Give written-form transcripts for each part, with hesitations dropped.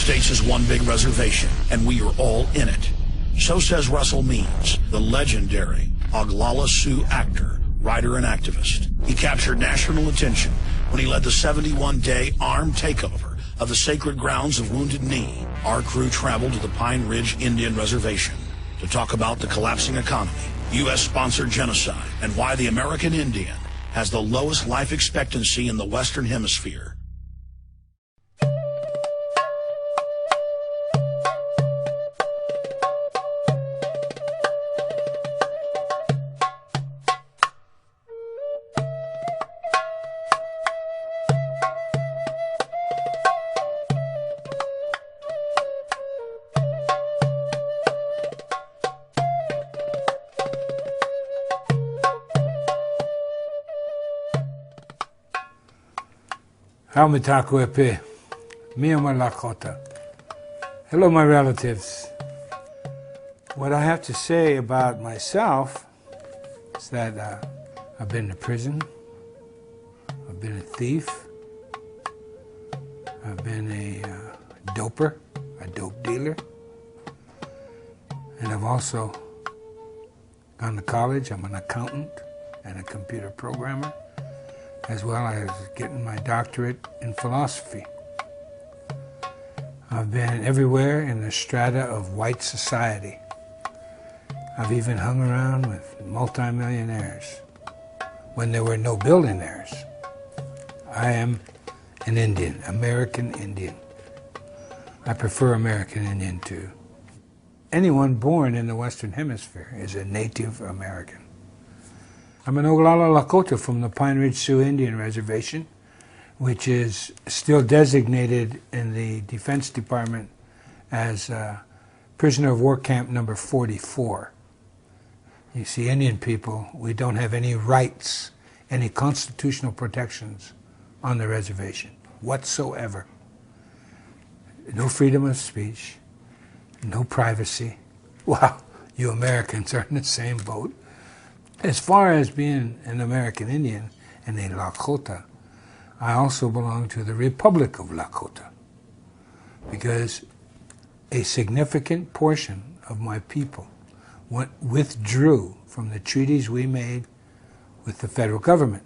States is one big reservation, and we are all in it. So says Russell Means, the legendary Oglala Sioux actor, writer, and activist. He captured national attention when he led the 71-day armed takeover of the sacred grounds of Wounded Knee. Our crew traveled to the Pine Ridge Indian Reservation to talk about the collapsing economy, U.S.-sponsored genocide, and why the American Indian has the lowest life expectancy in the Western Hemisphere. Hello, my relatives. What I have to say about myself is that I've been to prison, I've been a thief, I've been a doper, a dope dealer, and I've also gone to college. I'm an accountant and a computer programmer, as well as getting my doctorate in philosophy. I've been everywhere in the strata of white society. I've even hung around with multimillionaires when there were no billionaires. I am an Indian, American Indian. I prefer American Indian to anyone born in the Western Hemisphere is a Native American. I'm an Oglala Lakota from the Pine Ridge Sioux Indian Reservation, which is still designated in the Defense Department as prisoner of war camp number 44. You see, Indian people, we don't have any rights, any constitutional protections on the reservation whatsoever. No freedom of speech, no privacy. Well, you Americans are in the same boat. As far as being an American Indian and a Lakota, I also belong to the Republic of Lakota, because a significant portion of my people withdrew from the treaties we made with the federal government.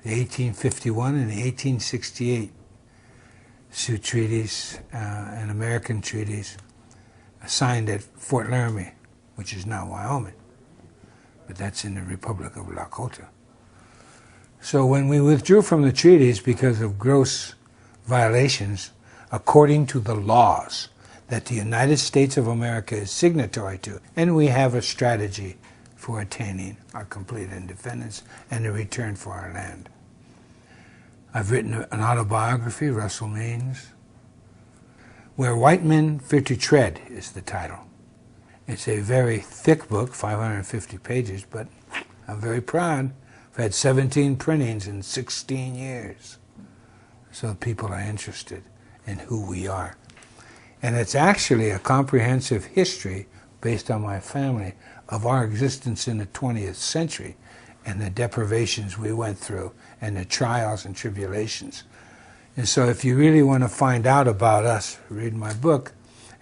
The 1851 and the 1868 Sioux treaties and American treaties signed at Fort Laramie, which is now Wyoming. But that's in the Republic of Lakota. So when we withdrew from the treaties because of gross violations, according to the laws that the United States of America is signatory to, and we have a strategy for attaining our complete independence and a return for our land. I've written an autobiography, Russell Means, Where White Men Fear to Tread is the title. It's a very thick book, 550 pages, but I'm very proud. I've had 17 printings in 16 years. So people are interested in who we are. And it's actually a comprehensive history, based on my family, of our existence in the 20th century and the deprivations we went through and the trials and tribulations. And so if you really want to find out about us, read my book,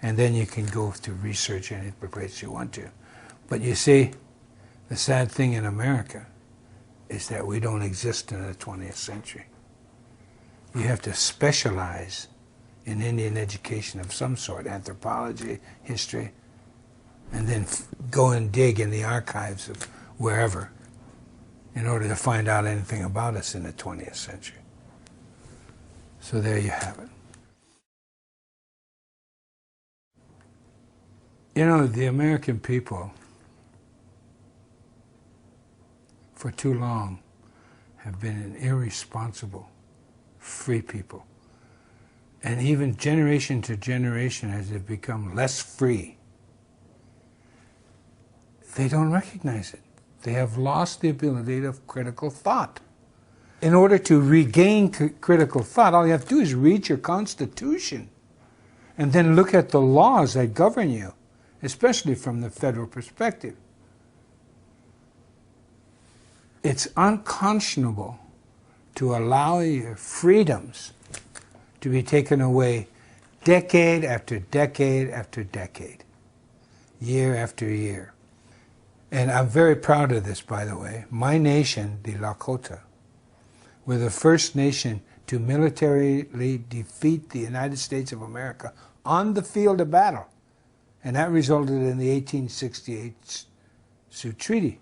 and then you can go to research any place you want to. But you see, the sad thing in America is that we don't exist in the 20th century. You have to specialize in Indian education of some sort, anthropology, history, and then go and dig in the archives of wherever in order to find out anything about us in the 20th century. So there you have it. You know, the American people, for too long, have been an irresponsible, free people. And even generation to generation, as they've become less free, they don't recognize it. They have lost the ability of critical thought. In order to regain critical thought, all you have to do is read your Constitution and then look at the laws that govern you, especially from the federal perspective. It's unconscionable to allow your freedoms to be taken away decade after decade after decade, year after year. And I'm very proud of this, by the way. My nation, the Lakota, were the first nation to militarily defeat the United States of America on the field of battle. And that resulted in the 1868 Sioux Treaty.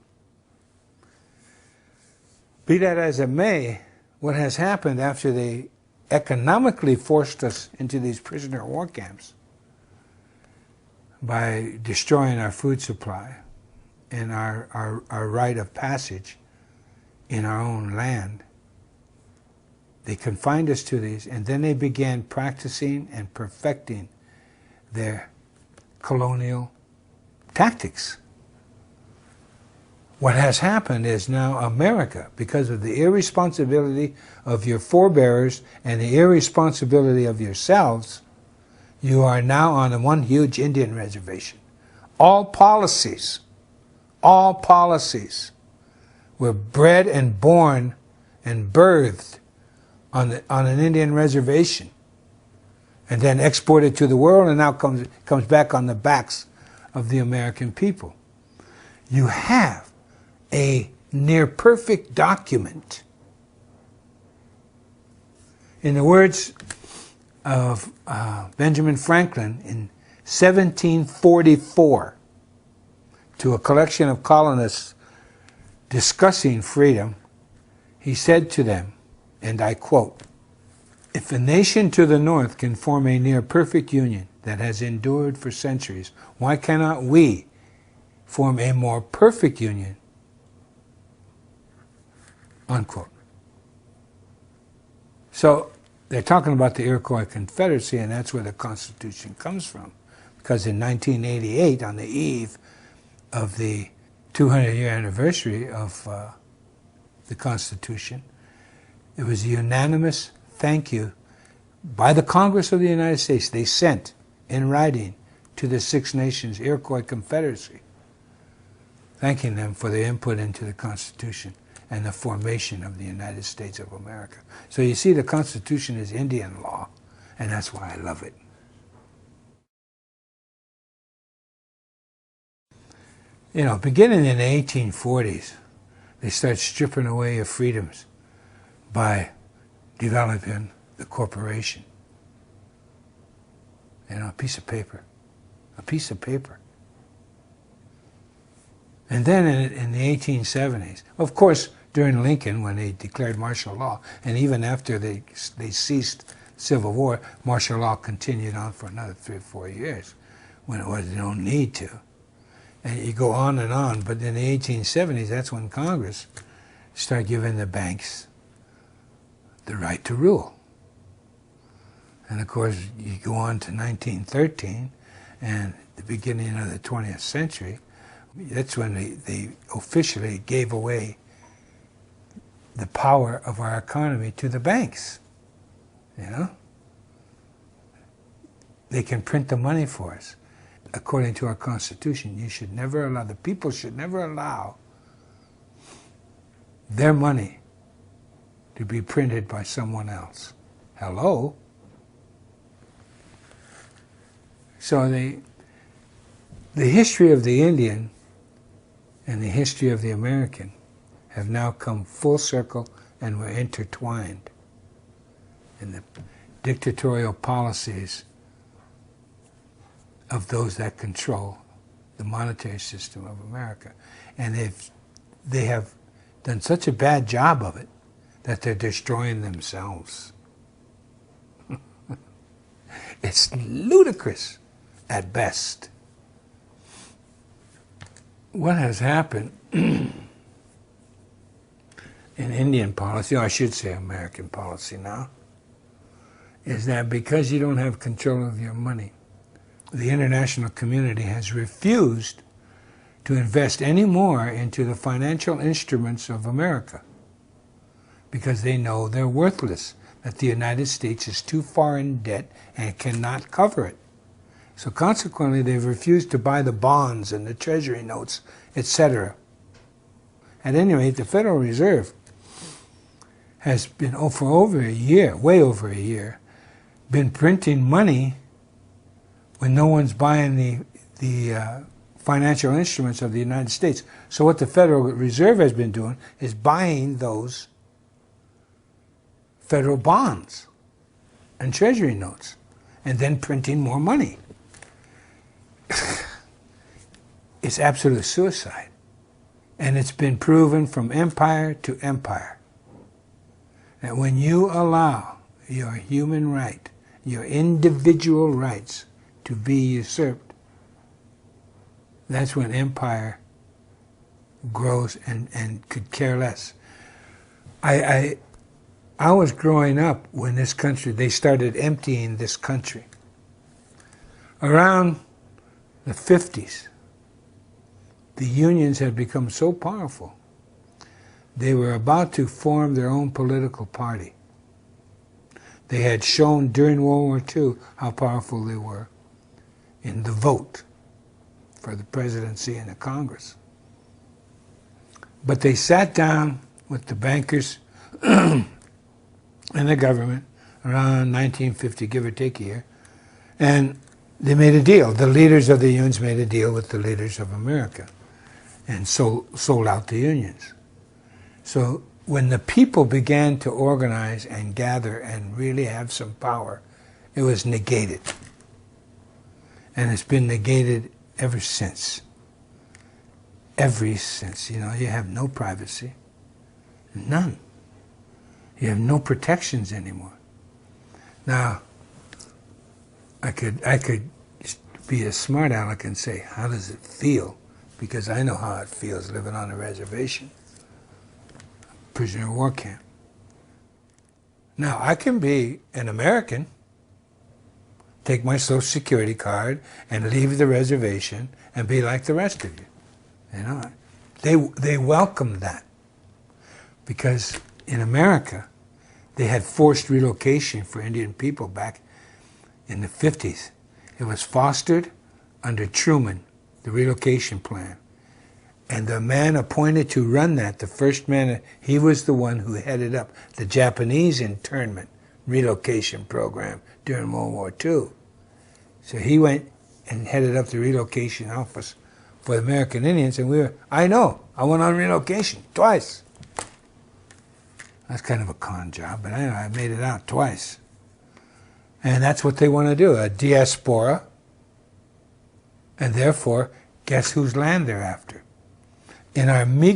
Be that as it may, what has happened after they economically forced us into these prisoner of war camps by destroying our food supply and our right of passage in our own land, they confined us to these, and then they began practicing and perfecting their colonial tactics. What has happened is now America, because of the irresponsibility of your forebears and the irresponsibility of yourselves, you are now on one huge Indian reservation. All policies were bred and born and birthed on an Indian reservation, and then exported to the world, and now comes back on the backs of the American people. You have a near-perfect document. In the words of Benjamin Franklin in 1744, to a collection of colonists discussing freedom, he said to them, and I quote, "If a nation to the north can form a near-perfect union that has endured for centuries, why cannot we form a more perfect union?" Unquote. So they're talking about the Iroquois Confederacy, and that's where the Constitution comes from. Because in 1988, on the eve of the 200-year anniversary of the Constitution, it was a unanimous thank you by the Congress of the United States. They sent in writing to the Six Nations Iroquois Confederacy, thanking them for their input into the Constitution and the formation of the United States of America. So you see, the Constitution is Indian law, and that's why I love it. You know, beginning in the 1840s, they start stripping away your freedoms by developing the corporation. You know, a piece of paper. A piece of paper. And then in the 1870s, of course, during Lincoln, when they declared martial law, and even after they ceased civil war, martial law continued on for another 3 or 4 years, when it was no need to. And you go on, but in the 1870s, that's when Congress started giving the banks the right to rule. And of course, you go on to 1913, and the beginning of the 20th century, that's when they officially gave away the power of our economy to the banks. You know? They can print the money for us. According to our Constitution, you should never allow, the people should never allow their money to be printed by someone else. Hello? So the history of the Indian and the history of the American have now come full circle and were intertwined in the dictatorial policies of those that control the monetary system of America. And they have done such a bad job of it that they're destroying themselves. It's ludicrous at best. What has happened in Indian policy, or I should say American policy now, is that because you don't have control of your money, the international community has refused to invest any more into the financial instruments of America because they know they're worthless, that the United States is too far in debt and cannot cover it. So consequently, they've refused to buy the bonds and the treasury notes, etc. At any rate, the Federal Reserve has been, for over a year, way over a year, been printing money when no one's buying the financial instruments of the United States. So what the Federal Reserve has been doing is buying those federal bonds and treasury notes and then printing more money. It's absolute suicide. And it's been proven from empire to empire that when you allow your human right, your individual rights to be usurped, that's when empire grows and could care less. I was growing up when this country, they started emptying this country. Around the 50s, the unions had become so powerful, they were about to form their own political party. They had shown during World War II how powerful they were in the vote for the presidency and the Congress. But they sat down with the bankers and the government around 1950, give or take a year, and they made a deal. The leaders of the unions made a deal with the leaders of America and sold out the unions. So when the people began to organize and gather and really have some power, it was negated. And it's been negated ever since. Ever since. You know, you have no privacy. None. You have no protections anymore. Now, I could be a smart aleck and say, how does it feel? Because I know how it feels living on a reservation, prisoner of war camp. Now, I can be an American, take my Social Security card and leave the reservation and be like the rest of you. You know, they welcome that because in America, they had forced relocation for Indian people back in the 50s. It was fostered under Truman, the relocation plan. And the man appointed to run that, the first man, he was the one who headed up the Japanese internment relocation program during World War II. So he went and headed up the relocation office for the American Indians, and I went on relocation twice. That's kind of a con job, but anyway, I made it out twice. And that's what they want to do, a diaspora. And therefore, guess whose land they're after? In our